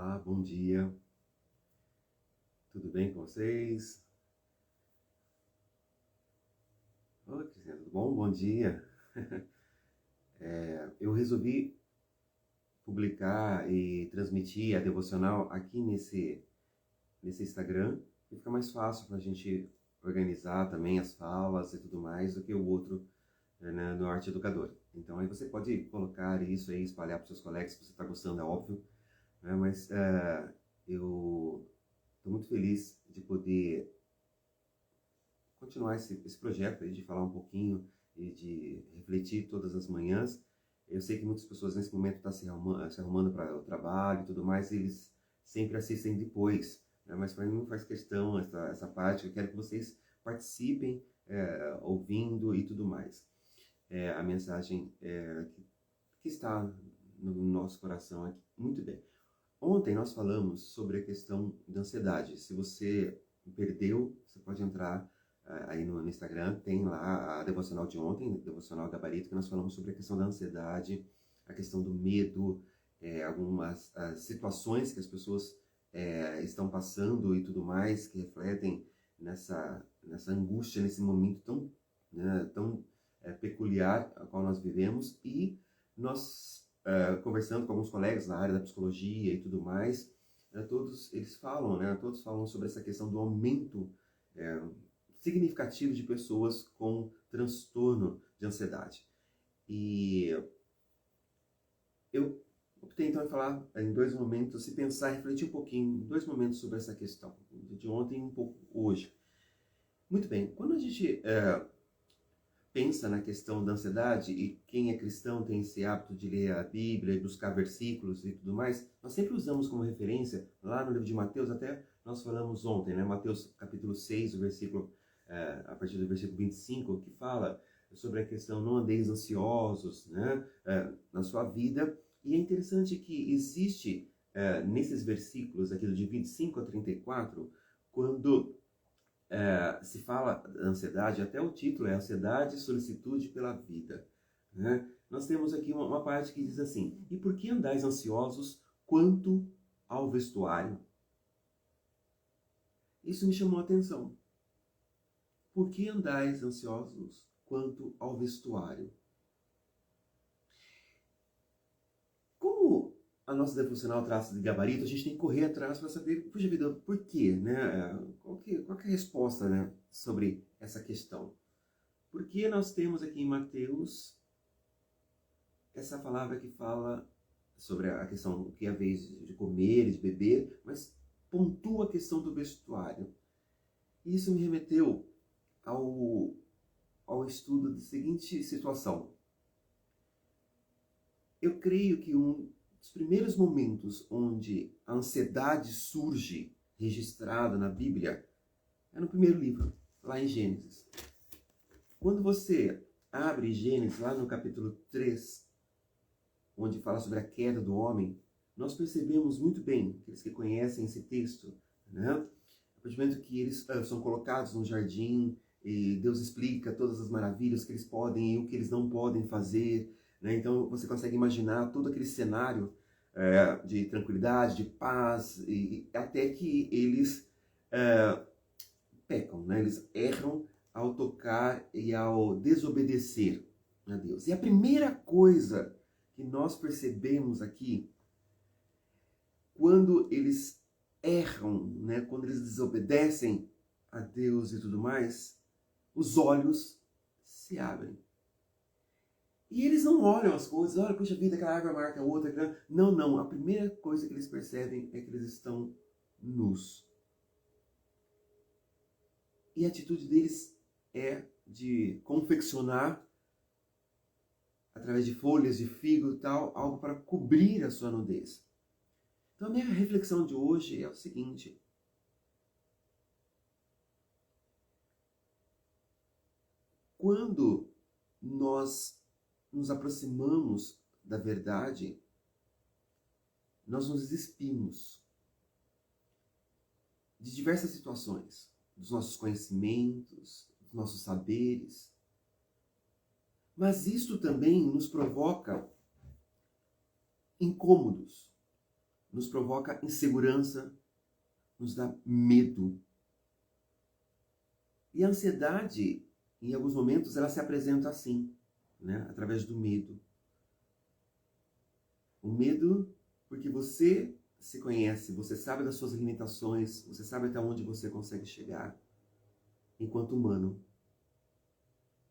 Olá, bom dia. Tudo bem com vocês? Oi, Cristina, tudo bom? Bom dia. Eu resolvi publicar e transmitir a devocional aqui nesse Instagram, que fica mais fácil para a gente organizar também as falas e tudo mais do que o outro, né, no Arte Educador. Então aí você pode colocar isso aí, espalhar para os seus colegas, se você está gostando, é óbvio, né? Mas eu estou muito feliz de poder continuar esse projeto aí de falar um pouquinho e de refletir todas as manhãs. Eu sei que muitas pessoas nesse momento estão se arrumando para o trabalho e tudo mais, e eles sempre assistem depois, né? Mas para mim não faz questão essa parte. Eu quero que vocês participem, ouvindo e tudo mais. A mensagem que está no nosso coração aqui. Muito bem. Ontem nós falamos sobre a questão da ansiedade. Se você perdeu, você pode entrar aí no Instagram, tem lá a devocional de ontem, devocional gabarito, que nós falamos sobre a questão da ansiedade, a questão do medo, algumas situações que as pessoas estão passando e tudo mais, que refletem nessa angústia, nesse momento tão, né, tão peculiar a qual nós vivemos. E nós, conversando com alguns colegas na área da psicologia e tudo mais, todos eles falam, né, todos falam sobre essa questão do aumento significativo de pessoas com transtorno de ansiedade. E eu optei então em falar em dois momentos, se pensar, refletir um pouquinho, em dois momentos sobre essa questão, de ontem e um pouco hoje. Muito bem, quando a gente pensa na questão da ansiedade, e quem é cristão tem esse hábito de ler a Bíblia e buscar versículos e tudo mais, nós sempre usamos como referência, lá no livro de Mateus, até nós falamos ontem, né? Mateus capítulo 6, o versículo, a partir do versículo 25, que fala sobre a questão não andeis ansiosos, né, na sua vida. E é interessante que existe nesses versículos, aqui de 25 a 34, quando se fala da ansiedade, até o título é Ansiedade e Solicitude pela Vida, né? Nós temos aqui uma parte que diz assim: e por que andais ansiosos quanto ao vestuário? Isso me chamou a atenção. Por que andais ansiosos quanto ao vestuário? Como a nossa devocional traça de gabarito, a gente tem que correr atrás para saber, puxa vida, por quê, né? Qual que é a resposta, né, sobre essa questão? Porque nós temos aqui em Mateus essa palavra que fala sobre a questão que é a vez de comer e de beber, mas pontua a questão do vestuário. E isso me remeteu ao estudo da seguinte situação. Eu creio que um dos primeiros momentos onde a ansiedade surge registrada na Bíblia é no primeiro livro, lá em Gênesis. Quando você abre Gênesis, lá no capítulo 3, onde fala sobre a queda do homem, nós percebemos muito bem, aqueles que conhecem esse texto, né? A partir do momento que eles são colocados no jardim e Deus explica todas as maravilhas que eles podem e o que eles não podem fazer, né? Então você consegue imaginar todo aquele cenário de tranquilidade, de paz, e até que eles pecam, né? Eles erram ao tocar e ao desobedecer a Deus. E a primeira coisa que nós percebemos aqui, quando eles erram, né, quando eles desobedecem a Deus e tudo mais, os olhos se abrem. E eles não olham as coisas, olha, puxa vida, aquela árvore marca a outra. Não, não. A primeira coisa que eles percebem é que eles estão nus. E a atitude deles é de confeccionar, através de folhas de figo e tal, algo para cobrir a sua nudez. Então a minha reflexão de hoje é o seguinte: quando nós nos aproximamos da verdade, nós nos despimos de diversas situações, dos nossos conhecimentos, dos nossos saberes. Mas isto também nos provoca incômodos, nos provoca insegurança, nos dá medo. E a ansiedade, em alguns momentos, ela se apresenta assim, né? Através do medo. O medo porque você se conhece, você sabe das suas limitações, você sabe até onde você consegue chegar enquanto humano.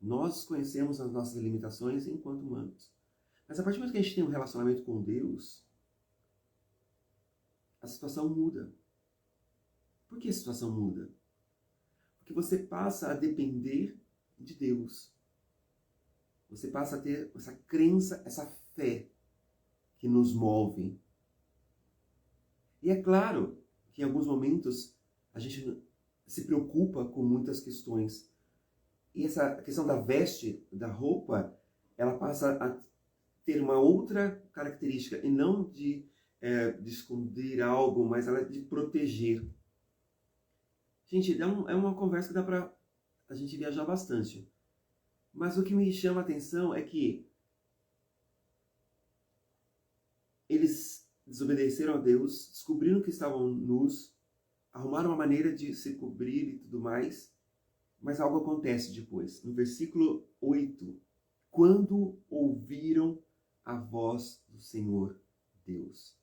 Nós conhecemos as nossas limitações enquanto humanos. Mas a partir do momento que a gente tem um relacionamento com Deus, a situação muda. Por que a situação muda? Porque você passa a depender de Deus. Você passa a ter essa crença, essa fé que nos move. E é claro que em alguns momentos a gente se preocupa com muitas questões. E essa questão da veste, da roupa, ela passa a ter uma outra característica, e não de esconder algo, mas ela é de proteger. Gente, é uma conversa que dá para a gente viajar bastante. Mas o que me chama a atenção é que eles desobedeceram a Deus, descobriram que estavam nus, arrumaram uma maneira de se cobrir e tudo mais, mas algo acontece depois. No versículo 8, quando ouviram a voz do Senhor Deus.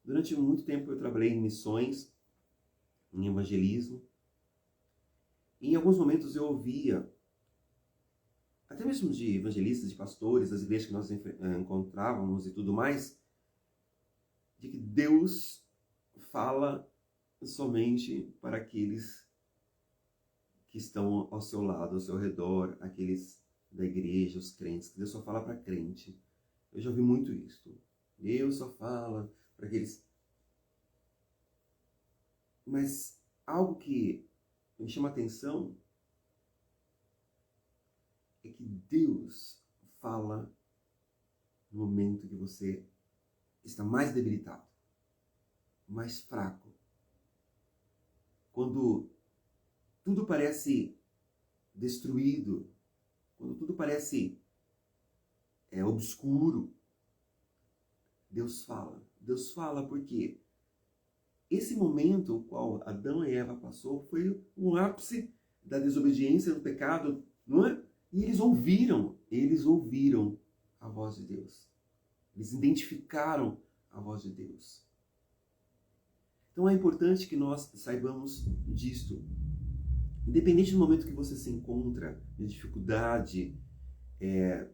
Durante muito tempo eu trabalhei em missões, em evangelismo, e em alguns momentos eu ouvia, até mesmo de evangelistas, de pastores, das igrejas que nós encontrávamos e tudo mais, de que Deus fala somente para aqueles que estão ao seu lado, ao seu redor, aqueles da igreja, os crentes, que Deus só fala para crente. Eu já ouvi muito isso. Deus só fala para aqueles... Mas algo que me chama a atenção é que Deus fala no momento que você está mais debilitado, mais fraco. Quando tudo parece destruído, quando tudo parece obscuro, Deus fala. Deus fala porque esse momento o qual Adão e Eva passou foi o ápice da desobediência, do pecado, não é? E eles ouviram a voz de Deus. Eles identificaram a voz de Deus. Então é importante que nós saibamos disto. Independente do momento que você se encontra, de dificuldade,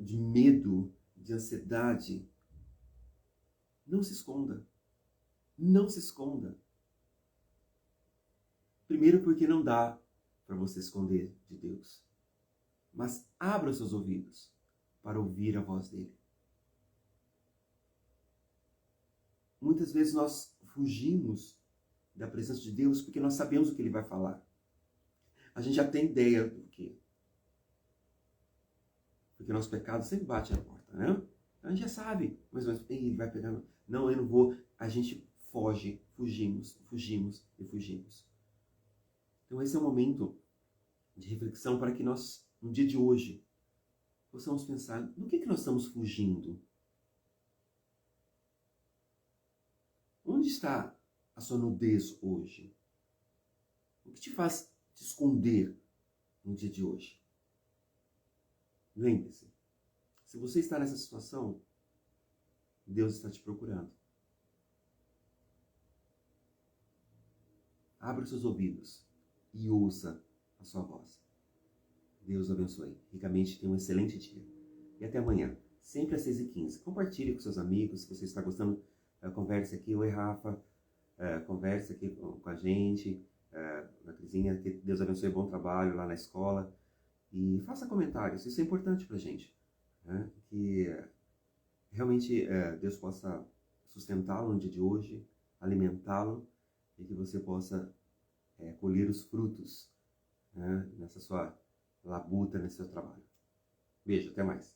de medo, de ansiedade, não se esconda. Não se esconda. Primeiro porque não dá para você esconder de Deus. Mas abra os seus ouvidos para ouvir a voz dele. Muitas vezes nós fugimos da presença de Deus porque nós sabemos o que ele vai falar. A gente já tem ideia do que. Porque nosso pecado sempre bate na porta, né? A gente já sabe, mas ele vai pegar. Não, eu não vou. A gente foge, fugimos. Então esse é o momento de reflexão para que nós, no dia de hoje, possamos pensar no que nós estamos fugindo. Onde está a sua nudez hoje? O que te faz te esconder no dia de hoje? Lembre-se, se você está nessa situação, Deus está te procurando. Abra os seus ouvidos e ouça a sua voz. Deus abençoe. Ricamente, tenha um excelente dia. E até amanhã, sempre às 6h15. Compartilhe com seus amigos, se você está gostando, converse aqui. Oi, Rafa. Converse aqui com a gente, na Crisinha. Que Deus abençoe, bom trabalho lá na escola. E faça comentários, isso é importante pra gente. Né? Que realmente Deus possa sustentá-lo no dia de hoje, alimentá-lo, e que você possa colher os frutos, né, nessa sua labuta, nesse seu trabalho. Beijo, até mais.